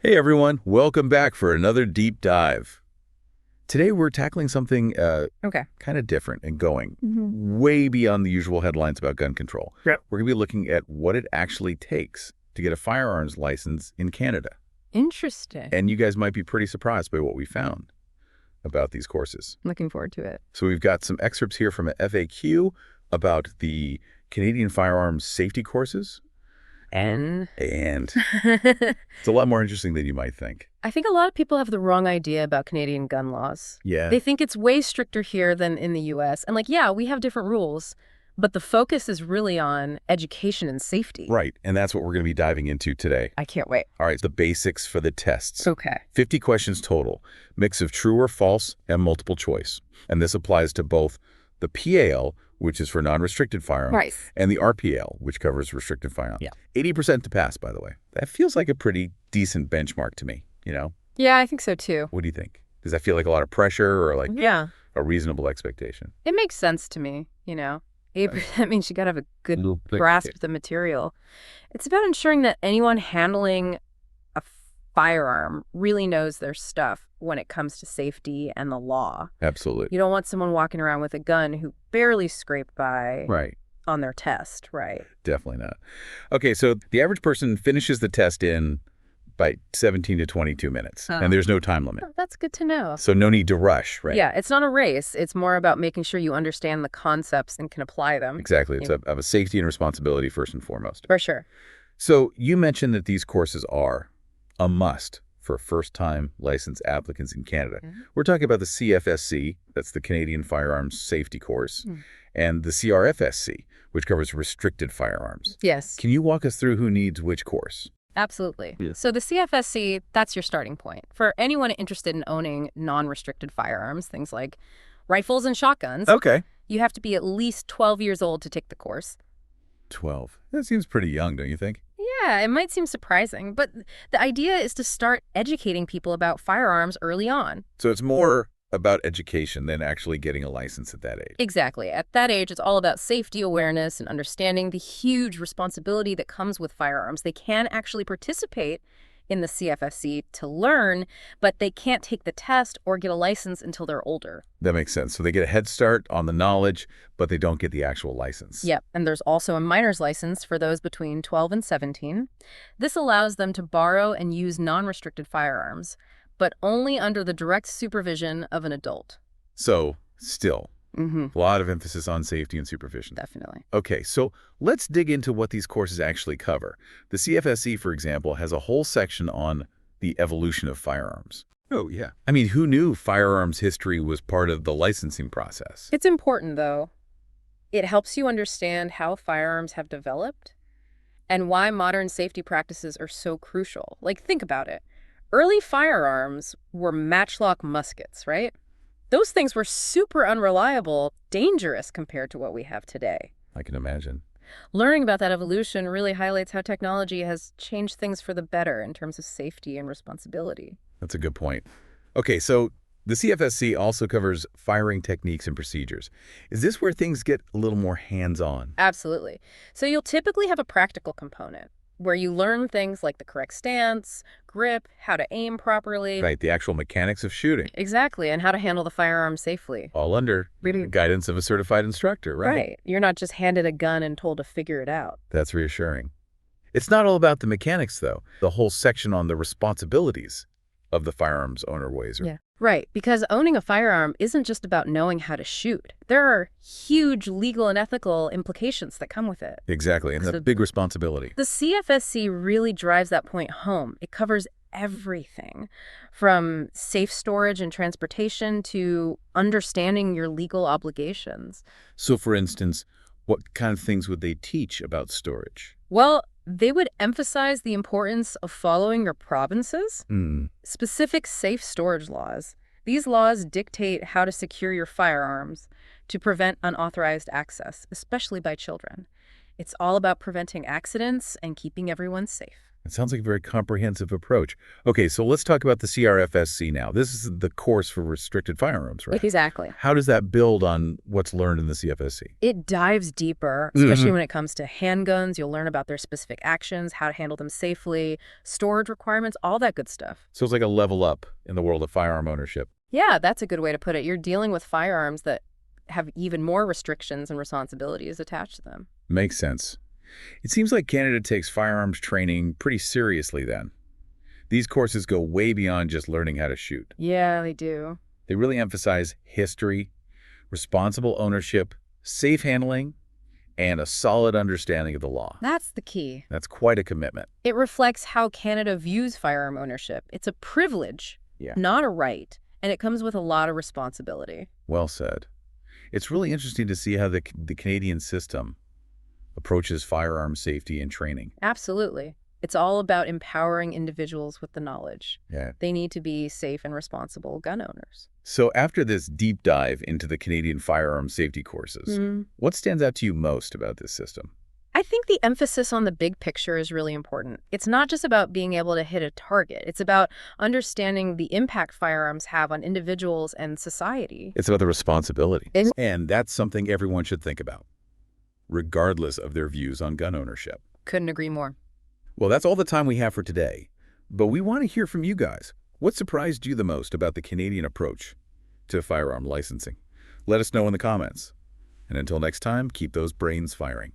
Hey everyone, welcome back for another deep dive. Today we're tackling something Okay. kind of different and going way beyond the usual headlines about gun control. Yep. We're going to be looking at what it actually takes to get a firearms license in Canada. Interesting. And you guys might be pretty surprised by what we found about these courses. Looking forward to it. So we've got some excerpts here from an FAQ about the Canadian firearms safety courses. And It's a lot more interesting than you might think. I think a lot of people have the wrong idea about Canadian gun laws. Yeah. They think it's way stricter here than in the US. And yeah, we have different rules, but the focus is really on education and safety. Right, and that's what we're going to be diving into today. I can't wait. All right, the basics for the tests. Okay. 50 questions total, mix of true or false and multiple choice. And this applies to both the PAL, which is for non-restricted firearms, Right. and the RPL, which covers restricted firearms. Yeah. 80% to pass, by the way. That feels like a pretty decent benchmark to me, you know? Yeah, I think so too. What do you think? Does that feel like a lot of pressure or like Yeah. a reasonable expectation? It makes sense to me, 8% means you got to have a good grasp of the material. It's about ensuring that anyone handling a firearm really knows their stuff when it comes to safety and the law. Absolutely. You don't want someone walking around with a gun who barely scraped by Right. on their test, right? Definitely not. Okay, so the average person finishes the test in by 17 to 22 minutes, and there's no time limit. Oh, that's good to know. So no need to rush, right? Yeah, it's not a race. It's more about making sure you understand the concepts and can apply them. Exactly. It's of a safety and responsibility first and foremost. For sure. So you mentioned that these courses are a must for first-time licensed applicants in Canada. We're talking about the CFSC, that's the Canadian Firearms Safety Course, and the CRFSC, which covers restricted firearms. Yes. Can you walk us through who needs which course? Absolutely. Yeah. So the CFSC, that's your starting point. For anyone interested in owning non-restricted firearms, things like rifles and shotguns, Okay. you have to be at least 12 years old to take the course. 12. That seems pretty young, don't you think? Yeah, it might seem surprising, but the idea is to start educating people about firearms early on. So it's more about education than actually getting a license at that age. Exactly. At that age, it's all about safety awareness and understanding the huge responsibility that comes with firearms. They can actually participate in the CFSC to learn, but they can't take the test or get a license until they're older. That makes sense. So they get a head start on the knowledge, but they don't get the actual license. Yep, and there's also a minor's license for those between 12 and 17. This allows them to borrow and use non-restricted firearms, but only under the direct supervision of an adult. So still, Mm-hmm. a lot of emphasis on safety and supervision. Definitely. Okay, so let's dig into what these courses actually cover. The CFSC, for example, has a whole section on the evolution of firearms. Oh, yeah. I mean, who knew firearms history was part of the licensing process? It's important, though. It helps you understand how firearms have developed and why modern safety practices are so crucial. Think about it. Early firearms were matchlock muskets, right? Those things were super unreliable, dangerous compared to what we have today. I can imagine. Learning about that evolution really highlights how technology has changed things for the better in terms of safety and responsibility. That's a good point. Okay, so the CFSC also covers firing techniques and procedures. Is this where things get a little more hands-on? Absolutely. So you'll typically have a practical component where you learn things like the correct stance, grip, how to aim properly. Right, the actual mechanics of shooting. Exactly, and how to handle the firearm safely. All under the guidance of a certified instructor, right? Right. You're not just handed a gun and told to figure it out. That's reassuring. It's not all about the mechanics, though. The whole section on the responsibilities of the firearms owner weighs. Yeah. Right, because owning a firearm isn't just about knowing how to shoot. There are huge legal and ethical implications that come with it. Exactly, and a big responsibility. The CFSC really drives that point home. It covers everything from safe storage and transportation to understanding your legal obligations. So, for instance, what kind of things would they teach about storage? Well, they would emphasize the importance of following your province's specific safe storage laws. These laws dictate how to secure your firearms to prevent unauthorized access, especially by children. It's all about preventing accidents and keeping everyone safe. It sounds like a very comprehensive approach. Okay, so let's talk about the CRFSC now. This is the course for restricted firearms, right? Exactly. How does that build on what's learned in the CFSC? It dives deeper, especially when it comes to handguns. You'll learn about their specific actions, how to handle them safely, storage requirements, all that good stuff. So it's like a level up in the world of firearm ownership. Yeah, that's a good way to put it. You're dealing with firearms that have even more restrictions and responsibilities attached to them. Makes sense. It seems like Canada takes firearms training pretty seriously then. These courses go way beyond just learning how to shoot. Yeah, they do. They really emphasize history, responsible ownership, safe handling, and a solid understanding of the law. That's the key. That's quite a commitment. It reflects how Canada views firearm ownership. It's a privilege, not a right, and it comes with a lot of responsibility. Well said. It's really interesting to see how the Canadian system approaches firearm safety and training. Absolutely. It's all about empowering individuals with the knowledge. Yeah. They need to be safe and responsible gun owners. So after this deep dive into the Canadian firearm safety courses, what stands out to you most about this system? I think the emphasis on the big picture is really important. It's not just about being able to hit a target. It's about understanding the impact firearms have on individuals and society. It's about the responsibility. And that's something everyone should think about, regardless of their views on gun ownership. Couldn't agree more. Well, that's all the time we have for today. But we want to hear from you guys. What surprised you the most about the Canadian approach to firearm licensing? Let us know in the comments. And until next time, keep those brains firing.